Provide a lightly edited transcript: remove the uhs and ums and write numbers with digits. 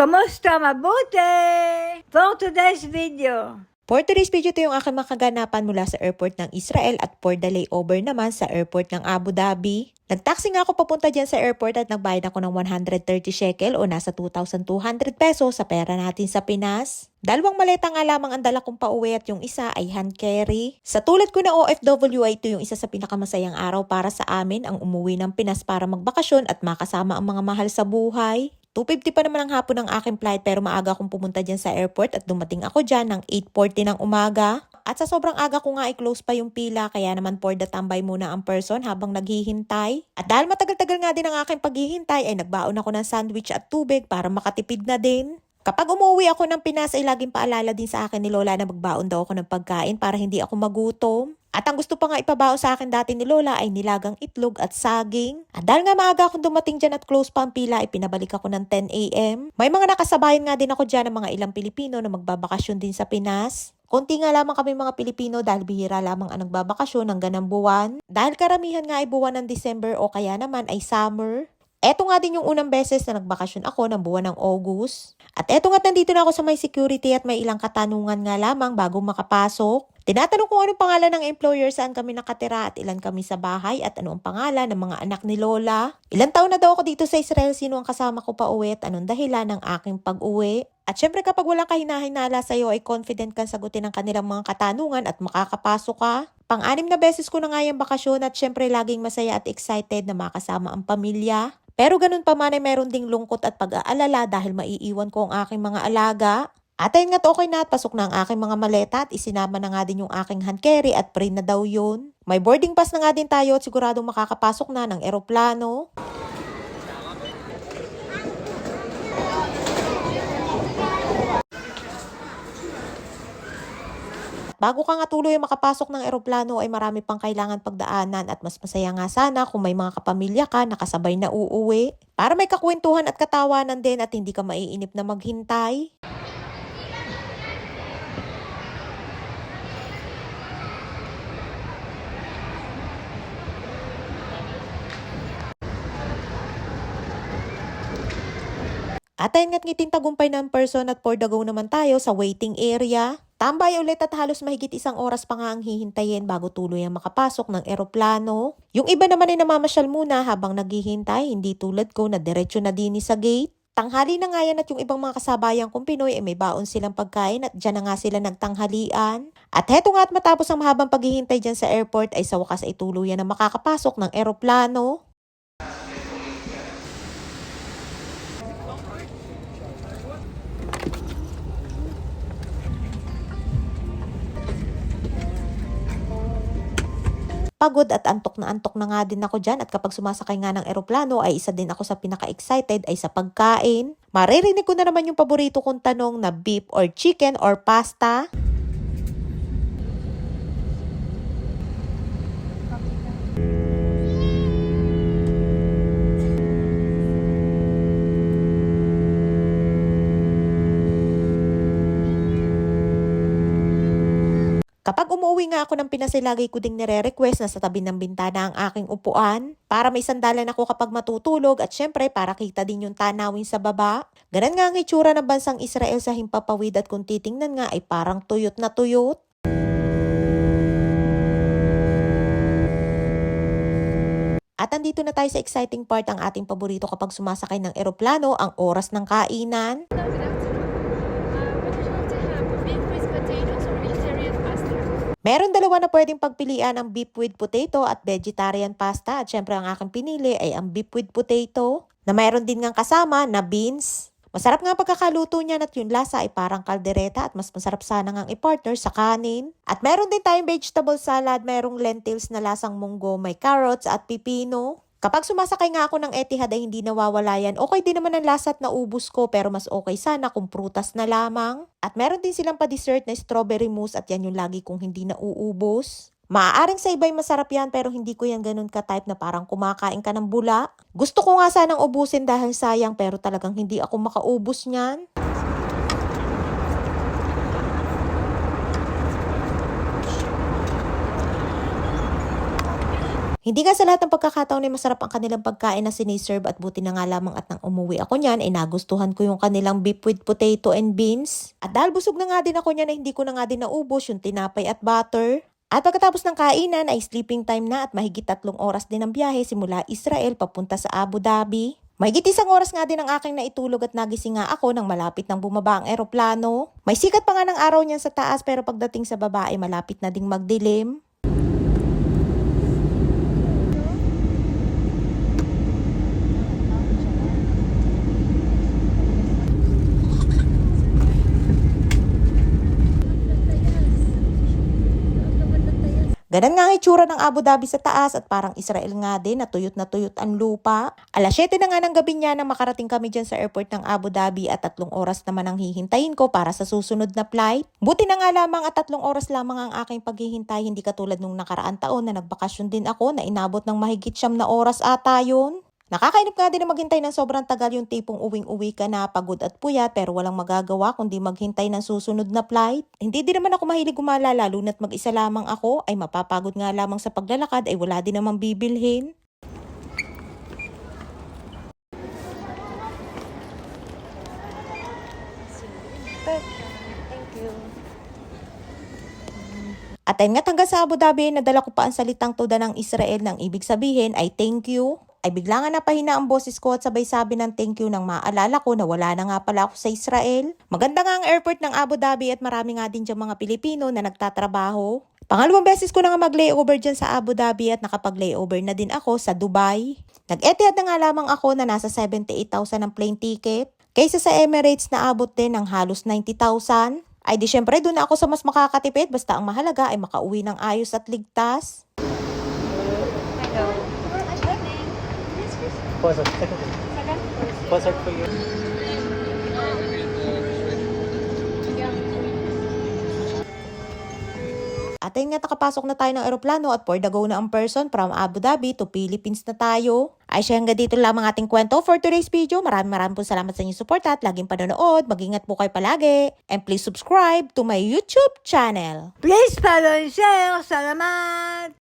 Kumusta? Mabuti! For today's video. For today's video, ito yung aking makaganapan mula sa airport ng Israel at for the layover naman sa airport ng Abu Dhabi. Nag-taxi nga ako papunta dyan sa airport at nagbayad ako ng 130 shekel o nasa 2,200 pesos sa pera natin sa Pinas. Dalawang maleta nga lamang ang dala kong pauwi at yung isa ay hand carry. Sa tulad ko na OFW ay ito yung isa sa pinakamasayang araw para sa amin, ang umuwi ng Pinas para magbakasyon at makasama ang mga mahal sa buhay. 2:50 pa naman ang hapon ng aking flight pero maaga akong pumunta dyan sa airport at dumating ako dyan ng 8:40 ng umaga. At sa sobrang aga ko nga i-close pa yung pila kaya naman for the tambay muna ang person habang naghihintay. At dahil matagal-tagal nga din ang aking paghihintay ay nagbaon ako ng sandwich at tubig para makatipid na din. Kapag umuwi ako ng Pinas ay laging paalala din sa akin ni Lola na magbaon daw ako ng pagkain para hindi ako magutom. At ang gusto pa nga ipabaon sa akin dati ni Lola ay nilagang itlog at saging. At dahil nga maaga akong dumating dyan at close pa ang pila ay pinabalik ako ng 10 a.m. May mga nakasabayan nga din ako dyan ng mga ilang Pilipino na magbabakasyon din sa Pinas. Konti nga lamang kami mga Pilipino dahil bihira lamang ang nagbabakasyon hanggang ng buwan. Dahil karamihan nga ay buwan ng December o kaya naman ay summer. Eto nga din yung unang beses na nagbakasyon ako ng buwan ng August. At eto nga nandito na ako sa may security at may ilang katanungan nga lamang bago makapasok. Tinatanong kung anong pangalan ng employer, saan kami nakatira at ilan kami sa bahay at ano ang pangalan ng mga anak ni Lola. Ilang taon na daw ako dito sa Israel, sino ang kasama ko pa uwi at anong dahilan ng aking pag-uwi. At syempre kapag walang kahinahinala sa'yo ay confident kang sagutin ang kanilang mga katanungan at makakapasok ka. Pang-anim na beses ko na nga yung bakasyon at syempre laging masaya at excited na makasama ang pamilya. Pero ganun pa man ay meron ding lungkot at pag-aalala dahil maiiwan ko ang aking mga alaga. At ayun nga't okay na at pasok na ang aking mga maleta at isinama na nga din yung aking hand carry at pre na daw yun. May boarding pass na nga din tayo at siguradong makakapasok na ng eroplano. Bago ka nga tuloy makapasok ng eroplano ay marami pang kailangan pagdaanan at mas masaya nga sana kung may mga kapamilya ka nakasabay na uuwi. Para may kakwentuhan at katawanan din at hindi ka maiinip na maghintay. At ayun nga't ngiting tagumpay ng person at for the go naman tayo sa waiting area. Tambay ulit at halos mahigit isang oras pa nga ang hihintayin bago tuloy ang makapasok ng eroplano. Yung iba naman ay namamasyal muna habang naghihintay, hindi tulad ko na diretso na din sa gate. Tanghali na nga yan at yung ibang mga kasabayan kong Pinoy ay may baon silang pagkain at dyan na nga sila nagtanghalian. At heto nga at matapos ang mahabang paghihintay dyan sa airport ay sa wakas ay tuluyan na makakapasok ng eroplano. Pagod at antok na nga din ako dyan at kapag sumasakay nga ng eroplano ay isa din ako sa pinaka-excited ay sa pagkain. Maririnig ko na naman yung paborito kong tanong na beef or chicken or pasta. Kapag umuwi nga ako ng Pinas ay lagi ko ding nire-request na sa tabi ng bintana ang aking upuan para may sandalan ako kapag matutulog at syempre para kita din yung tanawin sa baba. Ganun nga ang itsura ng bansang Israel sa himpapawid at kung titingnan nga ay parang tuyot na tuyot. At andito na tayo sa exciting part, ang ating paborito kapag sumasakay ng eroplano, ang oras ng kainan. Meron dalawa na pwedeng pagpilian, ang beef with potato at vegetarian pasta. At syempre ang aking pinili ay ang beef with potato na mayroon din ngang kasama na beans. Masarap nga pagkakaluto niyan at yung lasa ay parang kaldereta at mas masarap sana ngang i-partner sa kanin. At meron din tayong vegetable salad, merong lentils na lasang munggo, may carrots at pipino. Kapag sumasakay nga ako ng Etihad ay hindi nawawala yan. Okay din naman ang lasa at naubos ko pero mas okay sana kung prutas na lamang. At meron din silang pa-dessert na strawberry mousse at yan yung lagi kong hindi nauubos. Maaaring sa iba'y masarap yan pero hindi ko yan ganun ka-type na parang kumakain ka ng bula. Gusto ko nga sanang ubusin dahil sayang pero talagang hindi ako makaubos niyan. Hindi nga sa lahat ng pagkakataon ay masarap ang kanilang pagkain na siniserve at buti na nga lamang at nang umuwi ako niyan ay nagustuhan ko yung kanilang beef with potato and beans. At dahil busog na nga din ako niyan ay hindi ko na nga din naubos yung tinapay at butter. At pagkatapos ng kainan ay sleeping time na at mahigit 3 oras din ang biyahe simula Israel papunta sa Abu Dhabi. Mahigit 1 oras nga din ang aking naitulog at nagising nga ako nang malapit nang bumaba ang eroplano. May sikat pa nga ng araw niyan sa taas pero pagdating sa baba ay malapit na ding magdilim. Ganun nga ang itsura ng Abu Dhabi sa taas at parang Israel nga din na tuyot ang lupa. Alas 7 na nga ng gabi niya nang makarating kami dyan sa airport ng Abu Dhabi at 3 oras naman ang hihintayin ko para sa susunod na flight. Buti na nga lamang at 3 oras lamang ang aking paghihintay, hindi katulad nung nakaraan taon na nagbakasyon din ako na inabot ng mahigit 9 na oras ata yun. Nakakainip nga din na maghintay ng sobrang tagal yung tipong uwing-uwi ka na pagod at puyat pero walang magagawa kundi maghintay ng susunod na flight. Hindi din naman ako mahilig gumala lalo na't mag-isa lamang ako ay mapapagod nga lamang sa paglalakad ay wala din namang bibilhin. At ayun nga hanggang sa Abu Dhabi, nadala ko pa ang salitang toda ng Israel nang ibig sabihin ay thank you. Ay bigla nga napahina ang boses ko at sabay sabi ng thank you nang maalala ko na wala na nga pala ako sa Israel. Maganda nga ang airport ng Abu Dhabi at marami nga din dyan mga Pilipino na nagtatrabaho. Pangalawang beses ko na nga mag-layover dyan sa Abu Dhabi at nakapag-layover na din ako sa Dubai. Nag-Etihad na nga lamang ako na nasa 78,000 ang plane ticket. Kaysa sa Emirates na abot din ng halos 90,000. Ay di syempre doon ako sa mas makakatipid basta ang mahalaga ay makauwi ng ayos at ligtas. Pause. Second. Pause for you. At ayun nga nakapasok na tayo ng eroplano at for the go na ang person from Abu Dhabi to Philippines na tayo. Ay siya hanggang dito lamang ating kwento for today's video. Maraming po salamat sa inyong support at laging panonood. Mag-ingat po kayo palagi. And please subscribe to my YouTube channel. Please follow and share. Salamat!